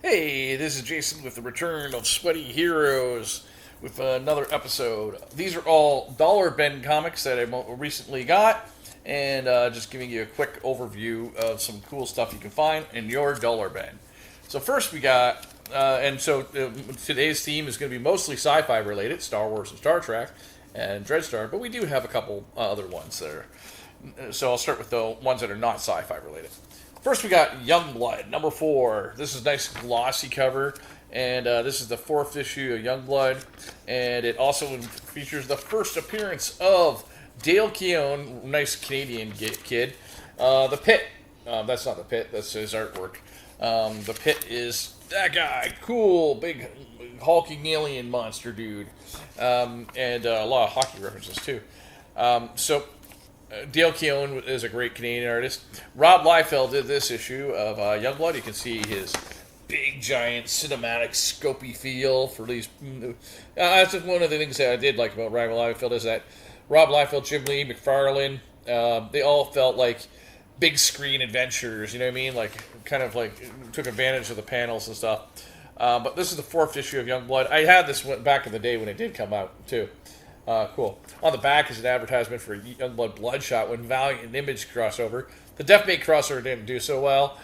Hey, this is Jason with the return of Sweaty Heroes with another episode. These are all dollar bin comics that I recently got, and just giving you a quick overview of some cool stuff you can find in your dollar bin. So first we got, today's theme is going to be mostly sci-fi related, Star Wars and Star Trek, and Dreadstar, but we do have a couple other ones that are. So I'll start with the ones that are not sci-fi related. First, we got Youngblood, number 4. This is a nice glossy cover, and this is the 4th issue of Youngblood, and it also features the first appearance of Dale Keown, nice Canadian kid. The Pit, that's not the Pit, that's his artwork. The Pit is that guy, cool, big hulking alien monster dude, and a lot of hockey references too. Dale Keown is a great Canadian artist. Rob Liefeld did this issue of Youngblood. You can see his big, giant, cinematic, scopy feel for these. That's just one of the things that I did like about Rob Liefeld is that Rob Liefeld, Jim Lee, McFarlane, they all felt like big screen adventures. You know what I mean? Like kind of like took advantage of the panels and stuff. But this is the 4th issue of Youngblood. I had this one back in the day when it did come out too. Cool. On the back is an advertisement for Youngblood Bloodshot when Valiant and Image crossover. The Deathmate crossover didn't do so well.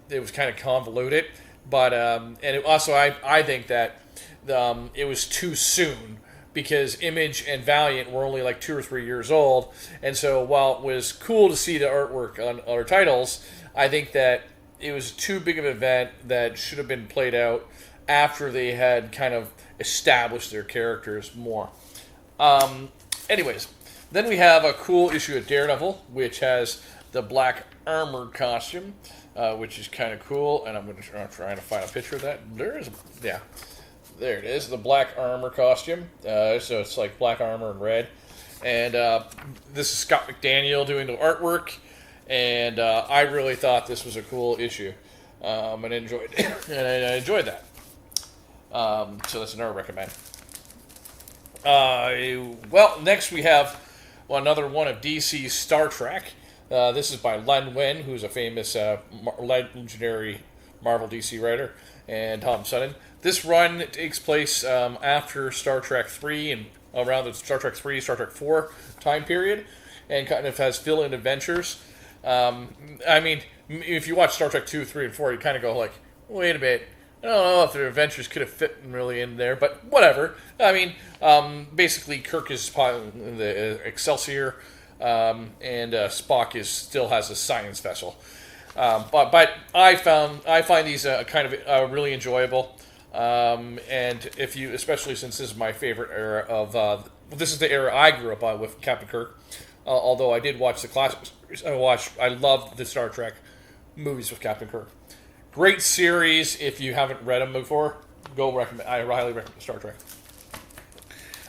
It was kind of convoluted, but and it also I think that it was too soon because Image and Valiant were only like 2 or 3 years old, and so while it was cool to see the artwork on our titles, I think that it was too big of an event that should have been played out after they had kind of established their characters more. Anyways, then we have a cool issue of Daredevil, which has the black armored costume, which is kind of cool. And I'm going to try to find a picture of that. There it is, the black armor costume. So it's like black armor and red. And this is Scott McDaniel doing the artwork. And I really thought this was a cool issue, and I enjoyed that. So that's another recommend. Next we have another one of DC's Star Trek. This is by Len Wein, who's a famous legendary Marvel DC writer, and Tom Sutton. This run takes place after Star Trek 3 and around the Star Trek 3, Star Trek 4 time period, and kind of has fill-in adventures. I mean, if you watch Star Trek 2, 3, and 4, you kind of go like, wait a minute. I don't know if their adventures could have fit really in there, but whatever. I mean, basically, Kirk is in the Excelsior, and Spock still has a science vessel. But I find these kind of really enjoyable, and if you, especially since this is my favorite era of this is the era I grew up on with Captain Kirk. Although I did watch the classics, I loved the Star Trek movies with Captain Kirk. Great series. If you haven't read them before, I highly recommend Star Trek.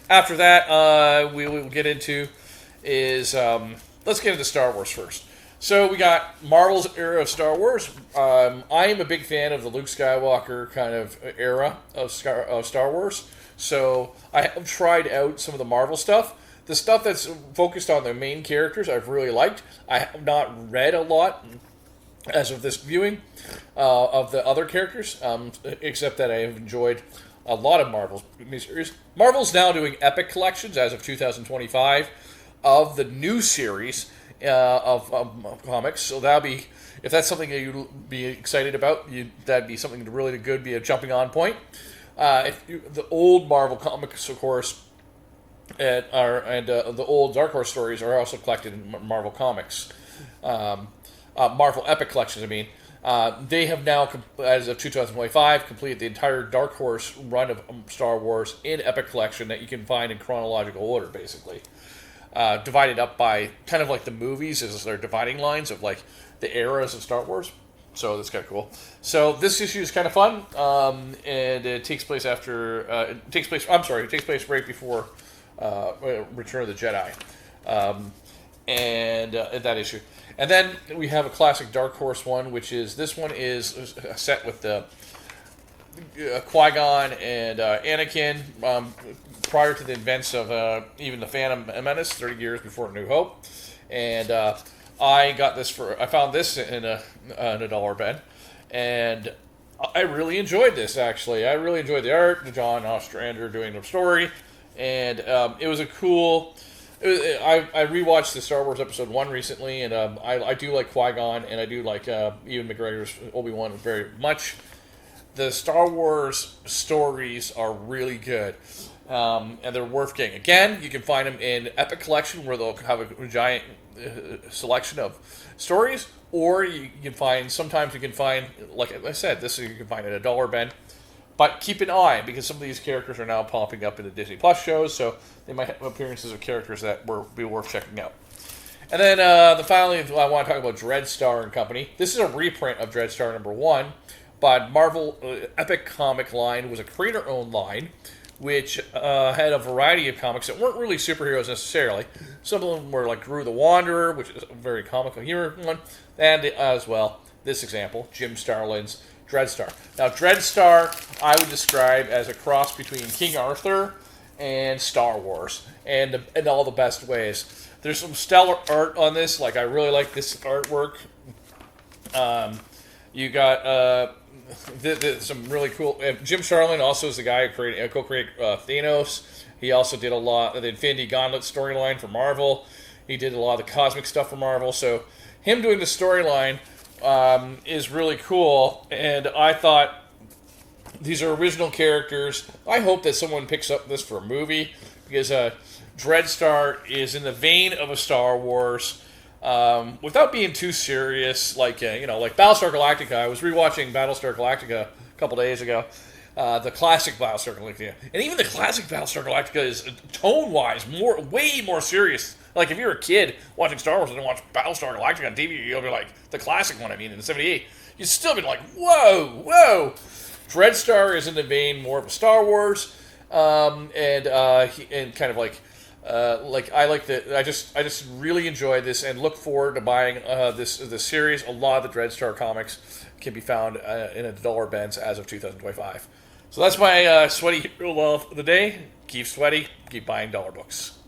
After that, we will get into is let's get into Star Wars first. So we got Marvel's era of Star Wars. I am a big fan of the Luke Skywalker kind of era of Star Wars. So I have tried out some of the Marvel stuff. The stuff that's focused on the main characters I've really liked. I have not read a lot as of this viewing of the other characters, except that I have enjoyed a lot of Marvel's series. Marvel's now doing epic collections as of 2025 of the new series of comics. So that'll be, if that's something that you'd be excited about, that'd be something to really good, be a jumping on point. The old Marvel comics, of course, and the old Dark Horse stories are also collected in Marvel Comics. Marvel Epic Collections, I mean. They have now, as of 2025, completed the entire Dark Horse run of Star Wars in Epic Collection that you can find in chronological order, basically. Divided up by, kind of like the movies, as their dividing lines of like the eras of Star Wars. So that's kind of cool. So this issue is kind of fun, and it takes place it takes place right before Return of the Jedi. And that issue. And then we have a classic Dark Horse one, which is, this one is set with the Qui-Gon and Anakin prior to the events of even the Phantom Menace, 30 years before New Hope. And I found this in a dollar bin, and I really enjoyed this, actually. I really enjoyed the art, the John Ostrander doing the story, and it was a cool. I rewatched the Star Wars Episode 1 recently, and I do like Qui-Gon, and I do like Ewan McGregor's Obi-Wan very much. The Star Wars stories are really good, and they're worth getting. Again, you can find them in Epic Collection, where they'll have a giant selection of stories, or you can find, sometimes you can find, like I said, this you can find at a dollar bin. But keep an eye, because some of these characters are now popping up in the Disney Plus shows, so they might have appearances of characters that will be worth checking out. And then finally, I want to talk about Dreadstar and Company. This is a reprint of Dreadstar number 1, but Marvel Epic Comic line was a creator-owned line, which had a variety of comics that weren't really superheroes necessarily. Some of them were like Gru the Wanderer, which is a very comical humor one, and as well, this example, Jim Starlin's Dreadstar. Now, Dreadstar, I would describe as a cross between King Arthur and Star Wars, and in all the best ways. There's some stellar art on this. Like, I really like this artwork. You got some really cool. Jim Starlin also is the guy who co-created Thanos. He also did a lot of the Infinity Gauntlet storyline for Marvel. He did a lot of the cosmic stuff for Marvel. So him doing the storyline is really cool. And I thought these are original characters. I hope that someone picks up this for a movie, because Dreadstar is in the vein of a Star Wars. Without being too serious, like like Battlestar Galactica. I was rewatching Battlestar Galactica a couple days ago, the classic Battlestar Galactica, and even the classic Battlestar Galactica is tone-wise way more serious. Like, if you're a kid watching Star Wars and watch Battlestar Galactica on TV, you'll be like, the classic one, in the '78. You'd still be like, whoa. Dreadstar is in the vein more of a Star Wars, and kind of like. I just really enjoy this and look forward to buying this series. A lot of the Dreadstar comics can be found in a dollar bins as of 2025. So that's my sweaty hero of the day. Keep sweaty, keep buying dollar books.